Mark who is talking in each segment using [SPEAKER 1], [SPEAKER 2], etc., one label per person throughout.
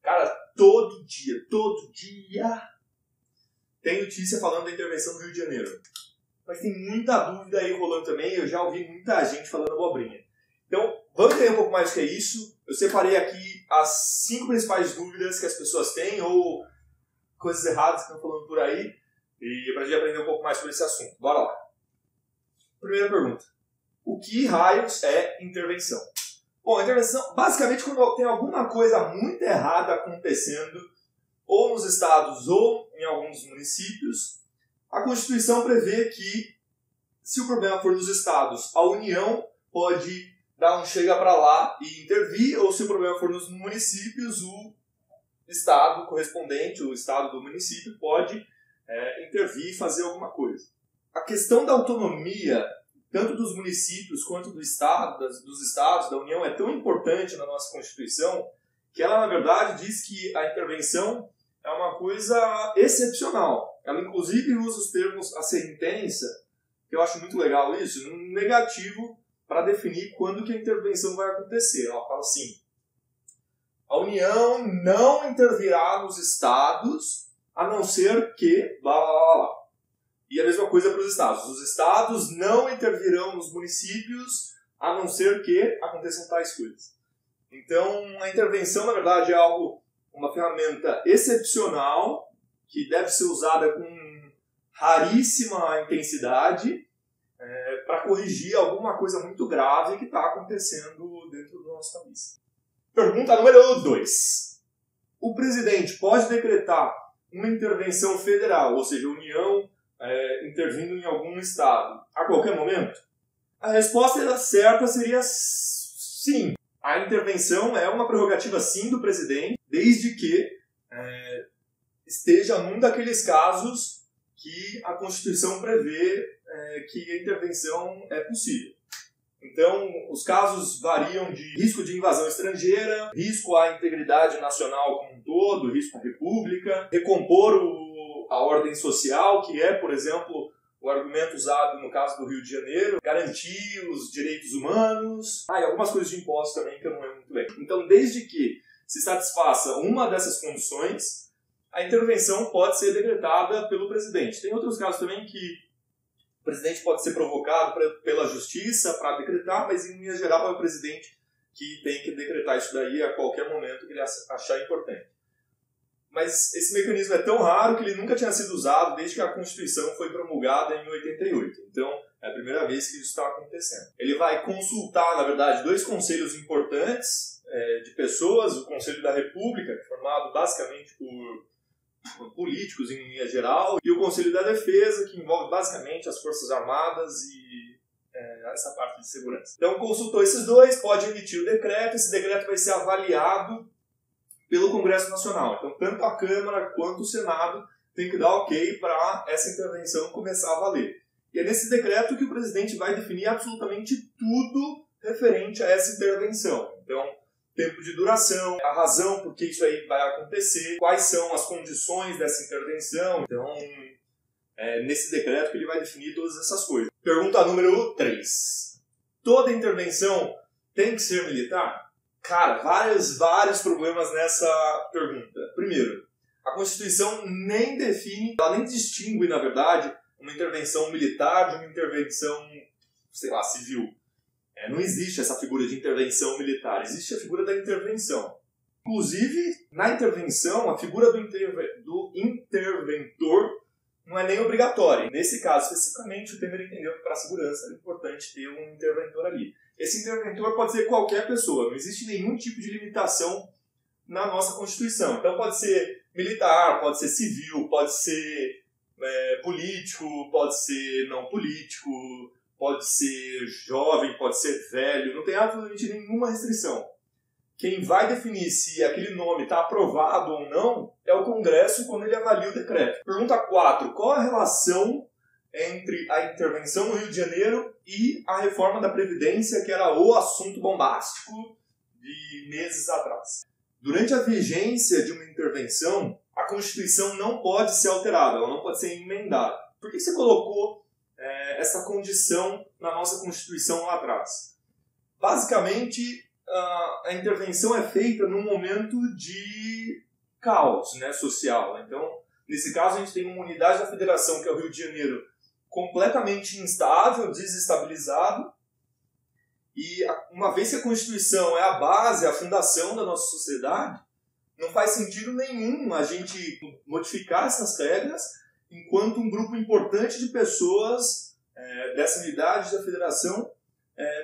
[SPEAKER 1] Cara, todo dia tem notícia falando da intervenção do Rio de Janeiro. Mas tem muita dúvida aí rolando também, eu já ouvi muita gente falando abobrinha. Então, vamos entender um pouco mais o que é isso. Eu separei aqui as 5 principais dúvidas que as pessoas têm, ou coisas erradas que estão falando por aí, e pra gente aprender um pouco mais sobre esse assunto. Bora lá. Primeira pergunta. O que raios é intervenção? Bom, a intervenção, basicamente, quando tem alguma coisa muito errada acontecendo, ou nos estados ou em alguns municípios, a Constituição prevê que, se o problema for nos estados, a União pode dar um chega para lá e intervir, ou se o problema for nos municípios, o estado correspondente, o estado do município, pode intervir e fazer alguma coisa. A questão da autonomia, tanto dos municípios quanto do estado, dos estados, da União, é tão importante na nossa Constituição que ela, na verdade, diz que a intervenção é uma coisa excepcional. Ela, inclusive, usa os termos a sentença, que eu acho muito legal isso, no negativo para definir quando que a intervenção vai acontecer. Ela fala assim: a União não intervirá nos estados a não ser que... blá, blá, blá, blá. E a mesma coisa para os estados. Os estados não intervirão nos municípios a não ser que aconteçam tais coisas. Então, a intervenção, na verdade, é uma ferramenta excepcional que deve ser usada com raríssima intensidade para corrigir alguma coisa muito grave que está acontecendo dentro do nosso país. Pergunta número 2. O presidente pode decretar uma intervenção federal, ou seja, a União intervindo em algum estado, a qualquer momento? A resposta certa seria sim. A intervenção é uma prerrogativa, sim, do presidente, desde que esteja num daqueles casos que a Constituição prevê que a intervenção é possível. Então, os casos variam de risco de invasão estrangeira, risco à integridade nacional como um todo, risco à república, recompor a ordem social, que é, por exemplo, o argumento usado no caso do Rio de Janeiro, garantir os direitos humanos, e algumas coisas de impostos também que eu não lembro muito bem. Então, desde que se satisfaça uma dessas condições, a intervenção pode ser decretada pelo presidente. Tem outros casos também que o presidente pode ser provocado pela justiça para decretar, mas, em linha geral, é o presidente que tem que decretar isso daí a qualquer momento que ele achar importante. Mas esse mecanismo é tão raro que ele nunca tinha sido usado desde que a Constituição foi promulgada em 88. Então, é a primeira vez que isso está acontecendo. Ele vai consultar, na verdade, 2 conselhos importantes de pessoas, o Conselho da República, que é formado basicamente por políticos em linha geral, e o Conselho da Defesa, que envolve basicamente as Forças Armadas e essa parte de segurança. Então, consultou esses 2, pode emitir o decreto, esse decreto vai ser avaliado pelo Congresso Nacional. Então, tanto a Câmara quanto o Senado tem que dar ok para essa intervenção começar a valer. E é nesse decreto que o presidente vai definir absolutamente tudo referente a essa intervenção. Então, tempo de duração, a razão por que isso aí vai acontecer, quais são as condições dessa intervenção. Então, é nesse decreto que ele vai definir todas essas coisas. Pergunta número 3. Toda intervenção tem que ser militar? Cara, vários problemas nessa pergunta. Primeiro, a Constituição nem define, ela nem distingue, na verdade, uma intervenção militar de uma intervenção, civil. Não existe essa figura de intervenção militar, existe a figura da intervenção. Inclusive, na intervenção, a figura do interventor não é nem obrigatória. Nesse caso, especificamente, o Temer entendeu que para a segurança era importante ter um interventor ali. Esse interventor pode ser qualquer pessoa, não existe nenhum tipo de limitação na nossa Constituição. Então pode ser militar, pode ser civil, pode ser político, pode ser não político, pode ser jovem, pode ser velho, não tem absolutamente nenhuma restrição. Quem vai definir se aquele nome está aprovado ou não é o Congresso quando ele avalia o decreto. Pergunta 4. Qual a relação entre a intervenção no Rio de Janeiro e a reforma da Previdência, que era o assunto bombástico de meses atrás? Durante a vigência de uma intervenção, a Constituição não pode ser alterada, ela não pode ser emendada. Por que você colocou essa condição na nossa Constituição lá atrás? Basicamente, a intervenção é feita num momento de caos, né, social. Então, nesse caso, a gente tem uma unidade da federação, que é o Rio de Janeiro, completamente instável, desestabilizado. E uma vez que a Constituição é a base, a fundação da nossa sociedade, não faz sentido nenhum a gente modificar essas regras enquanto um grupo importante de pessoas dessa unidade da federação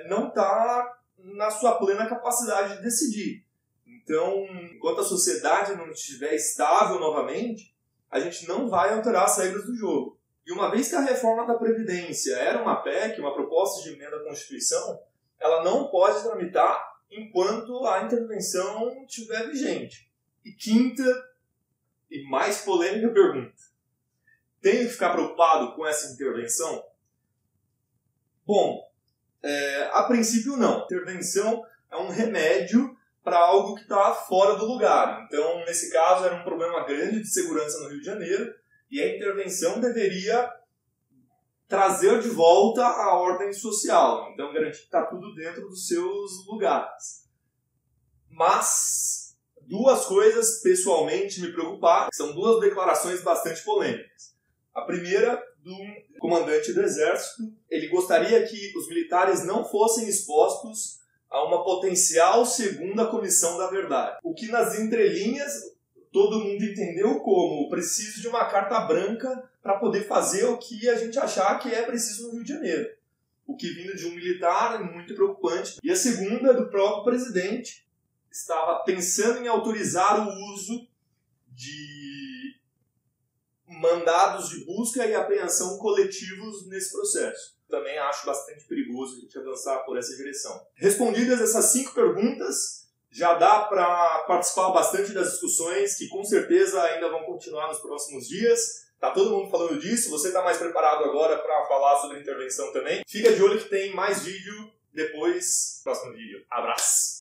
[SPEAKER 1] não está na sua plena capacidade de decidir. Então, enquanto a sociedade não estiver estável novamente, a gente não vai alterar as regras do jogo. E uma vez que a reforma da Previdência era uma PEC, uma proposta de emenda à Constituição, ela não pode tramitar enquanto a intervenção estiver vigente. E quinta e mais polêmica pergunta: tenho que ficar preocupado com essa intervenção? Bom, a princípio não. Intervenção é um remédio para algo que está fora do lugar. Então, nesse caso, era um problema grande de segurança no Rio de Janeiro e a intervenção deveria trazer de volta a ordem social. Então, garantir que está tudo dentro dos seus lugares. Mas duas coisas, pessoalmente, me preocuparam. São duas declarações bastante polêmicas. A primeira, do comandante do Exército. Ele gostaria que os militares não fossem expostos a uma potencial segunda comissão da verdade. O que nas entrelinhas todo mundo entendeu como: preciso de uma carta branca para poder fazer o que a gente achar que é preciso no Rio de Janeiro. O que vindo de um militar é muito preocupante. E a segunda, do próprio presidente, estava pensando em autorizar o uso de mandados de busca e apreensão coletivos nesse processo. Também acho bastante perigoso a gente avançar por essa direção. Respondidas essas 5 perguntas, já dá para participar bastante das discussões, que com certeza ainda vão continuar nos próximos dias. Tá todo mundo falando disso, você está mais preparado agora para falar sobre intervenção também. Fica de olho que tem mais vídeo depois, próximo vídeo. Abraço!